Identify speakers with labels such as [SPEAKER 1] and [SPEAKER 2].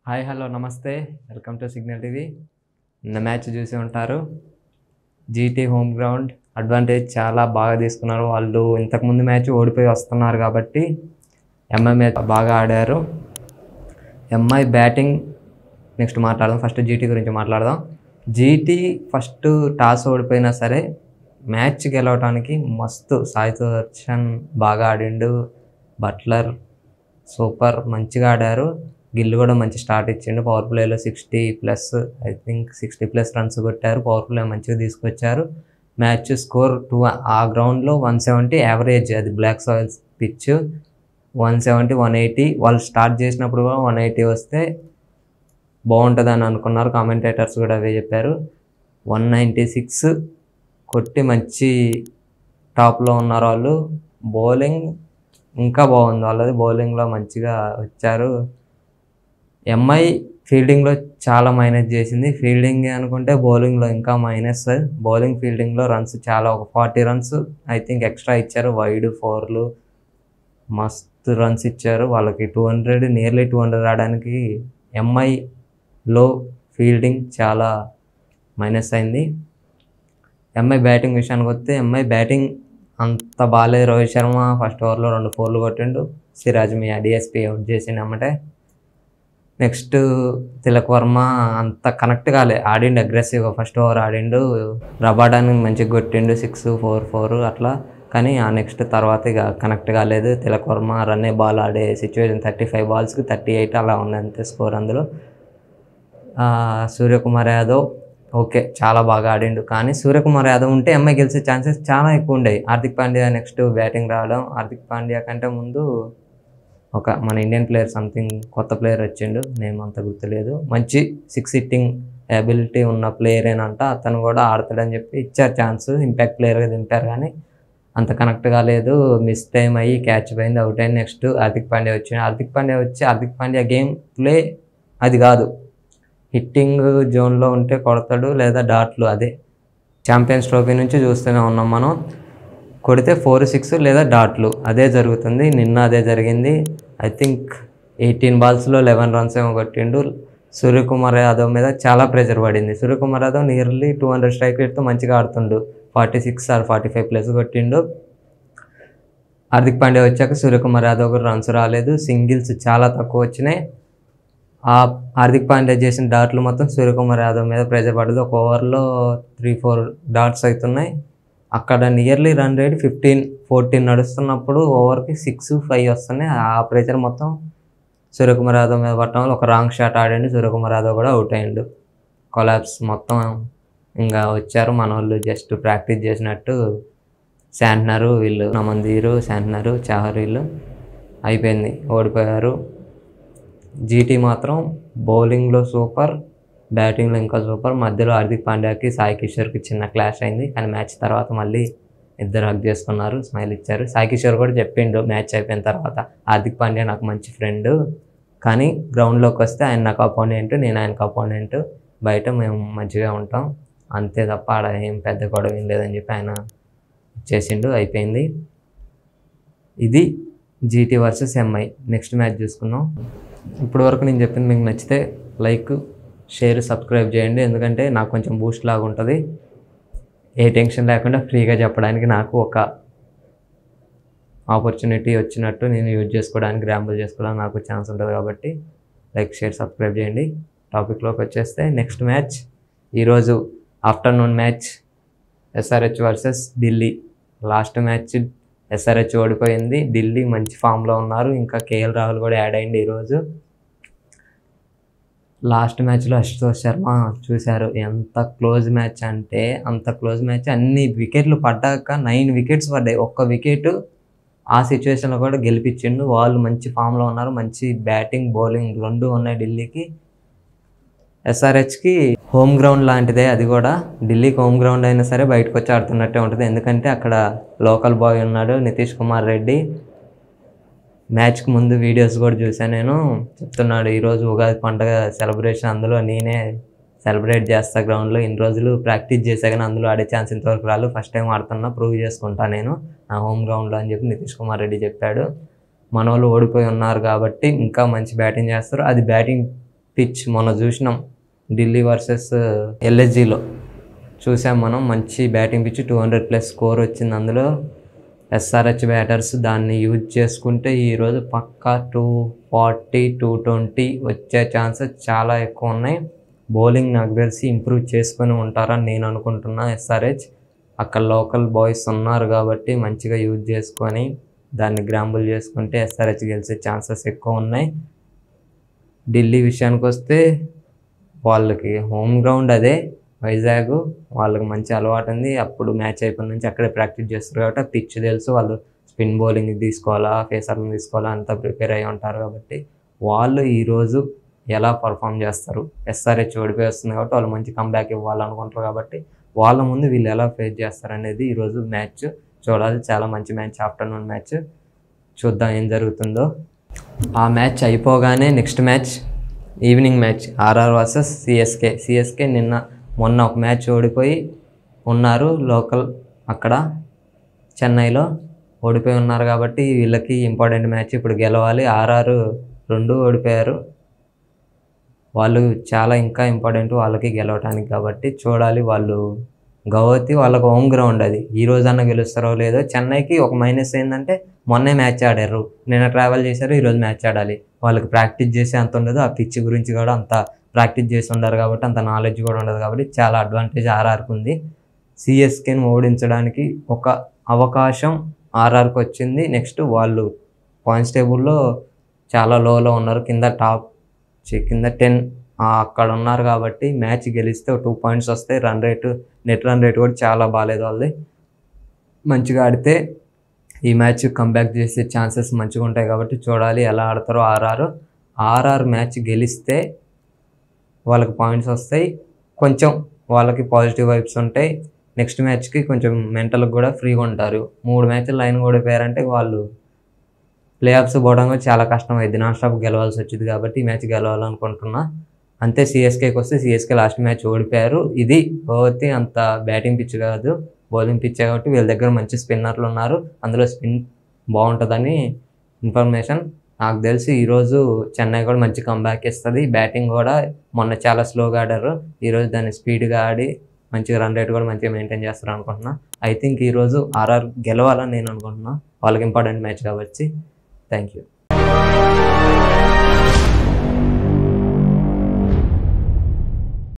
[SPEAKER 1] Hi hello నమస్తే welcome to signal TV. నిన్న match చూసి ఉంటారు. జీటీ హోమ్ గ్రౌండ్ అడ్వాంటేజ్ చాలా బాగా తీసుకున్నారు. వాళ్ళు ఇంతకుముందు మ్యాచ్ ఓడిపోయి వస్తున్నారు కాబట్టి ఎంఐ మ్యాచ్ బాగా ఆడారు. ఎంఐ బ్యాటింగ్ నెక్స్ట్ మాట్లాడదాం. ఫస్ట్ జీటీ గురించి మాట్లాడదాం. జీటీ ఫస్ట్ టాస్ ఓడిపోయినా సరే మ్యాచ్ గెలవడానికి మస్తు సాయి సుదర్శన్ బాగా ఆడిండు. బట్లర్ సూపర్ మంచిగా ఆడారు. గిల్ కూడా మంచి స్టార్ట్ ఇచ్చిండు. పవర్ ప్లేలో 60+ రన్స్ కొట్టారు. పవర్ ప్లే మంచిగా తీసుకొచ్చారు. మ్యాచ్ స్కోర్ 2 ఆ గ్రౌండ్లో 170 యావరేజ్. అది బ్లాక్ సాయిల్స్ పిచ్. 170 180 వాళ్ళు స్టార్ట్ చేసినప్పుడు కూడా 180 వస్తే బాగుంటుందని అనుకున్నారు. కామెంటేటర్స్ కూడా అవే చెప్పారు. 196 కొట్టి మంచి టాప్లో ఉన్నారు వాళ్ళు. బౌలింగ్ ఇంకా బాగుంది వాళ్ళది. బౌలింగ్లో మంచిగా వచ్చారు. ఎంఐ ఫీల్డింగ్లో చాలా మైనస్ చేసింది. ఫీల్డింగ్ అనుకుంటే బౌలింగ్లో ఇంకా మైనస్. బౌలింగ్ ఫీల్డింగ్లో రన్స్ చాలా ఒక 40 రన్స్ ఐ థింక్ ఎక్స్ట్రా ఇచ్చారు. వైడ్ 4లు మస్తు రన్స్ ఇచ్చారు. వాళ్ళకి 200 నియర్లీ 200 రావడానికి ఎంఐలో ఫీల్డింగ్ చాలా మైనస్ అయింది. ఎంఐ బ్యాటింగ్ విషయానికి వస్తే ఎంఐ బ్యాటింగ్ అంత బాగాలేదు. రోహిత్ శర్మ ఫస్ట్ ఓవర్లో 2 4లు కొట్టిండు. సిరాజ్ మియా డిఎస్పీ అవుట్ చేసిండు అమ్మటే. నెక్స్ట్ తిలక్ వర్మ అంత కనెక్ట్ కాలే. ఆడిండు అగ్రెసివ్గా ఫస్ట్ ఓవర్ ఆడిండు. రబాడాని మంచిగా కొట్టిండు 6 4 4 అట్లా. కానీ ఆ నెక్స్ట్ తర్వాత ఇక కనెక్ట్ కాలేదు. తిలక్ వర్మ రన్నే బాల్ ఆడే సిచ్యువేషన్ 35 బాల్స్కి 38 అలా ఉంది అంతే స్కోర్. అందులో సూర్యకుమార్ యాదవ్ ఓకే చాలా బాగా ఆడిండు. కానీ సూర్యకుమార్ యాదవ్ ఉంటే ఎంఐ గెలిచే ఛాన్సెస్ చాలా ఎక్కువ ఉండేవి. హార్దిక్ పాండ్యా నెక్స్ట్ బ్యాటింగ్ రావడం. హార్దిక్ పాండ్యా కంటే ముందు ఒక మన ఇండియన్ ప్లేయర్ సంథింగ్ కొత్త ప్లేయర్ వచ్చిండు, నేమ్ అంత గుర్తులేదు. మంచి 6 హిట్టింగ్ ఎబిలిటీ ఉన్న ప్లేయరేనంట. అతను కూడా ఆడతాడని చెప్పి ఇచ్చారు ఛాన్స్. ఇంపాక్ట్ ప్లేయర్గా దింపారు కానీ అంత కనెక్ట్ కాలేదు. మిస్ టైం అయ్యి క్యాచ్ పోయింది, అవుట్ అయింది. నెక్స్ట్ హార్దిక్ పాండ్యా వచ్చిండు. హార్దిక్ పాండ్యా గేమ్ ప్లే అది కాదు. హిట్టింగ్ జోన్లో ఉంటే కొడతాడు లేదా డాట్లు. అదే ఛాంపియన్స్ ట్రోఫీ నుంచి చూస్తూనే ఉన్నాం మనం. కొడితే 4 6 లేదా డాట్లు అదే జరుగుతుంది. నిన్న అదే జరిగింది. ఐ థింక్ 18 బాల్స్లో 11 రన్స్ ఏమో కొట్టిండు. సూర్యకుమార్ యాదవ్ మీద చాలా ప్రెషర్ పడింది. సూర్యకుమార్ యాదవ్ నియర్లీ 200 స్ట్రైక్ రేట్తో మంచిగా ఆడుతుండు. 46 or 45+ కొట్టిండు. హార్దిక్ పాండ్యా వచ్చాక సూర్యకుమార్ యాదవ్ కూడా రన్స్ రాలేదు. సింగిల్స్ చాలా తక్కువ వచ్చినాయి. ఆ హార్దిక్ పాండ్యా చేసిన డాట్లు మొత్తం సూర్యకుమార్ యాదవ్ మీద ప్రెషర్ పడదు. ఒక ఓవర్లో 3-4 డాట్స్ అవుతున్నాయి. అక్కడ నియర్లీ రన్ రేట్ 15-14 నడుస్తున్నప్పుడు ఓవర్కి 6-5 వస్తున్నాయి. ఆ ప్రెషర్ మొత్తం సూర్యకుమార్ యాదవ్ మీద పట్టడం వల్ల ఒక రాంగ్ షాట్ ఆడండి. సూర్యకుమార్ యాదవ్ కూడా అవుట్ అయ్యిండు. కొలాప్స్ మొత్తం ఇంకా వచ్చారు మన వాళ్ళు. జస్ట్ ప్రాక్టీస్ చేసినట్టు శాంట్నరు వీళ్ళు, నమందీరు, శాంట్నరు, చాహర్ వీళ్ళు అయిపోయింది, ఓడిపోయారు. జీటీ మాత్రం బౌలింగ్లో సూపర్, బ్యాటింగ్లో ఇంకా సూపర్. మధ్యలో హార్దిక్ పాండ్యాకి సాయి కిషోర్కి చిన్న క్లాష్ అయింది. కానీ మ్యాచ్ తర్వాత మళ్ళీ ఇద్దరు హగ్ చేసుకున్నారు, స్మైల్ ఇచ్చారు. సాయి కిషోర్ కూడా చెప్పిండు మ్యాచ్ అయిపోయిన తర్వాత, హార్దిక్ పాండ్యా నాకు మంచి ఫ్రెండ్, కానీ గ్రౌండ్లోకి వస్తే ఆయన నాకు అపోనెంట్, నేను ఆయనకు అపోనెంట్, బయట మేము మంచిగా ఉంటాం అంతే తప్ప ఆడ ఏం పెద్ద గొడవ ఏం లేదని చెప్పి ఆయన చేసిండు. అయిపోయింది. ఇది GT versus MI. Next match చూసుకుందాం. ఇప్పటి వరకు నేను చెప్పింది మీకు నచ్చితే లైక్, షేర్, సబ్స్క్రైబ్ చేయండి. ఎందుకంటే నాకు కొంచెం బూస్ట్ లాగా ఉంటుంది. ఏ టెన్షన్ లేకుండా ఫ్రీగా చెప్పడానికి నాకు ఒక ఆపర్చునిటీ వచ్చినట్టు, నేను యూజ్ చేసుకోవడానికి, గ్రాంబుల్ చేసుకోవడానికి నాకు ఛాన్స్ ఉంటుంది. కాబట్టి లైక్, షేర్, సబ్స్క్రైబ్ చేయండి. టాపిక్లోకి వచ్చేస్తే నెక్స్ట్ మ్యాచ్ ఈరోజు afternoon match SRH versus Delhi. Last match SRH ఓడిపోయింది. ఢిల్లీ మంచి ఫామ్లో ఉన్నారు. ఇంకా కేఎల్ రాహుల్ కూడా యాడ్ అయ్యింది ఈరోజు. లాస్ట్ మ్యాచ్లో అశుతోష్ శర్మ చూశారు ఎంత క్లోజ్ మ్యాచ్ అంటే అంత క్లోజ్ మ్యాచ్. అన్ని వికెట్లు పడ్డాక 9 వికెట్స్ పడ్డాయి. ఒక్క వికెట్ ఆ సిచ్యువేషన్లో కూడా గెలిపించిండు. వాళ్ళు మంచి ఫామ్లో ఉన్నారు. మంచి బ్యాటింగ్, బౌలింగ్ 2 ఉన్నాయి ఢిల్లీకి. ఎస్ఆర్హెచ్కి హోమ్ గ్రౌండ్ లాంటిదే అది కూడా. ఢిల్లీకి హోమ్ గ్రౌండ్ అయినా సరే బయటకు వచ్చి ఆడుతున్నట్టే ఉంటుంది. ఎందుకంటే అక్కడ లోకల్ బాయ్ ఉన్నాడు, నితీష్ కుమార్ రెడ్డి. మ్యాచ్కి ముందు వీడియోస్ కూడా చూసాను నేను. చెప్తున్నాడు ఈరోజు ఉగాది పండుగ సెలబ్రేషన్, అందులో నేనే సెలబ్రేట్ చేస్తా గ్రౌండ్లో. ఇన్ని రోజులు ప్రాక్టీస్ చేసా కానీ అందులో ఆడే ఛాన్స్ ఇంతవరకు రాలు. ఫస్ట్ టైం ఆడుతున్నా, ప్రూవ్ చేసుకుంటా నేను నా హోమ్ గ్రౌండ్లో అని చెప్పి నితీష్ కుమార్ రెడ్డి చెప్పాడు. మన వాళ్ళు ఓడిపోయి ఉన్నారు కాబట్టి ఇంకా మంచి బ్యాటింగ్ చేస్తారు. అది బ్యాటింగ్ పిచ్ మొన్న చూసినాం ఢిల్లీ వర్సెస్ ఎల్ఎస్జీలో చూసాం మనం. మంచి బ్యాటింగ్ పిచ్, 200+ స్కోర్ వచ్చింది. అందులో ఎస్ఆర్హెచ్ బ్యాటర్స్ దాన్ని యూజ్ చేసుకుంటే ఈరోజు పక్కా 240, 220 వచ్చే ఛాన్సెస్ చాలా ఎక్కువ ఉన్నాయి. బౌలింగ్ నాకు తెలిసి ఇంప్రూవ్ చేసుకొని ఉంటారని నేను అనుకుంటున్నా. ఎస్ఆర్హెచ్ అక్కడ లోకల్ బాయ్స్ ఉన్నారు కాబట్టి మంచిగా యూజ్ చేసుకొని దాన్ని గ్రాంబుల్ చేసుకుంటే ఎస్ఆర్హెచ్ గెలిచే ఛాన్సెస్ ఎక్కువ ఉన్నాయి. ఢిల్లీ విషయానికి వస్తే వాళ్ళకి హోమ్ గ్రౌండ్ అదే వైజాగ్, వాళ్ళకి మంచి అలవాటు ఉంది. అప్పుడు మ్యాచ్ అయిపోయిన నుంచి అక్కడే ప్రాక్టీస్ చేస్తారు కాబట్టి పిచ్ తెలుసు. వాళ్ళు స్పిన్ బౌలింగ్ తీసుకోవాలా, ఫేసర్ని తీసుకోవాలా అంతా ప్రిపేర్ అయ్యి ఉంటారు కాబట్టి వాళ్ళు ఈరోజు ఎలా పర్ఫామ్ చేస్తారు. ఎస్ఆర్హెచ్ ఓడిపోయి వస్తుంది కాబట్టి వాళ్ళు మంచి కంబ్యాక్ ఇవ్వాలనుకుంటారు కాబట్టి వాళ్ళ ముందు వీళ్ళు ఎలా ఫేస్ చేస్తారు అనేది ఈరోజు మ్యాచ్ చూడాలి. చాలా మంచి మ్యాచ్, ఆఫ్టర్నూన్ మ్యాచ్. చూద్దాం ఏం జరుగుతుందో. ఆ మ్యాచ్ అయిపోగానే next match evening match RR versus CSK. మొన్న ఒక మ్యాచ్ ఓడిపోయి ఉన్నారు లోకల్, అక్కడ చెన్నైలో ఓడిపోయి ఉన్నారు కాబట్టి వీళ్ళకి ఇంపార్టెంట్ మ్యాచ్ ఇప్పుడు గెలవాలి. ఆర్ఆర్ 2 ఓడిపోయారు, వాళ్ళు చాలా ఇంకా ఇంపార్టెంట్ వాళ్ళకి గెలవటానికి కాబట్టి చూడాలి. వాళ్ళు గౌహతి వాళ్ళకు హోమ్ గ్రౌండ్, అది ఈ రోజన్నా గెలుస్తారో లేదో. చెన్నైకి ఒక మైనస్ ఏంటంటే మొన్నే మ్యాచ్ ఆడారు, నిన్న ట్రావెల్ చేశారు, ఈరోజు మ్యాచ్ ఆడాలి. వాళ్ళకి ప్రాక్టీస్ చేసి అంత ఉండదు, ఆ పిచ్ గురించి కూడా అంత ప్రాక్టీస్ చేసి ఉండరు కాబట్టి అంత నాలెడ్జ్ కూడా ఉండదు కాబట్టి చాలా అడ్వాంటేజ్ ఆర్ఆర్కి ఉంది. సిఎస్కేని ఓడించడానికి ఒక అవకాశం ఆర్ఆర్కి వచ్చింది. నెక్స్ట్ వాళ్ళు పాయింట్స్ టేబుల్లో చాలా లోలో ఉన్నారు, కింద 10 అక్కడ ఉన్నారు కాబట్టి మ్యాచ్ గెలిస్తే 2 పాయింట్స్ వస్తాయి. నెట్ రన్ రేట్ కూడా చాలా బాగాలేదు వాళ్ళది. మంచిగా ఆడితే ఈ మ్యాచ్ కంబ్యాక్ చేసే ఛాన్సెస్ మంచిగా ఉంటాయి కాబట్టి చూడాలి ఎలా ఆడతారో. ఆర్ఆర్ మ్యాచ్ గెలిస్తే వాళ్ళకి పాయింట్స్ వస్తాయి, కొంచెం వాళ్ళకి పాజిటివ్ వైబ్స్ ఉంటాయి. నెక్స్ట్ మ్యాచ్కి కొంచెం మెంటల్కి కూడా ఫ్రీగా ఉంటారు. 3 మ్యాచ్లు లైన్ ఓడిపోయారంటే వాళ్ళు ప్లే ఆఫ్స్ పోవడం కూడా చాలా కష్టం అయింది, నాన్ స్టాప్ గెలవాల్సి వచ్చింది కాబట్టి ఈ మ్యాచ్ గెలవాలనుకుంటున్నా. అంతే సిఎస్కేకి వస్తే సిఎస్కే లాస్ట్ మ్యాచ్ ఓడిపోయారు. ఇది పోతే అంత బ్యాటింగ్ పిచ్ కాదు, బౌలింగ్ పిచ్ కాబట్టి వీళ్ళ దగ్గర మంచి స్పిన్నర్లు ఉన్నారు, అందులో స్పిన్ బాగుంటుందని ఇన్ఫర్మేషన్. నాకు తెలిసి ఈరోజు చెన్నై కూడా మంచి కంబ్యాక్ ఇస్తుంది. బ్యాటింగ్ కూడా మొన్న చాలా స్లోగా ఆడారు, ఈరోజు దాన్ని స్పీడ్గా ఆడి మంచిగా రన్ రేట్ కూడా మంచిగా మెయింటైన్ చేస్తారు అనుకుంటున్నా. ఐ థింక్ ఈరోజు ఆర్ఆర్ గెలవాలని నేను అనుకుంటున్నా, వాళ్ళకి ఇంపార్టెంట్ మ్యాచ్ కాబట్టి. Thank you.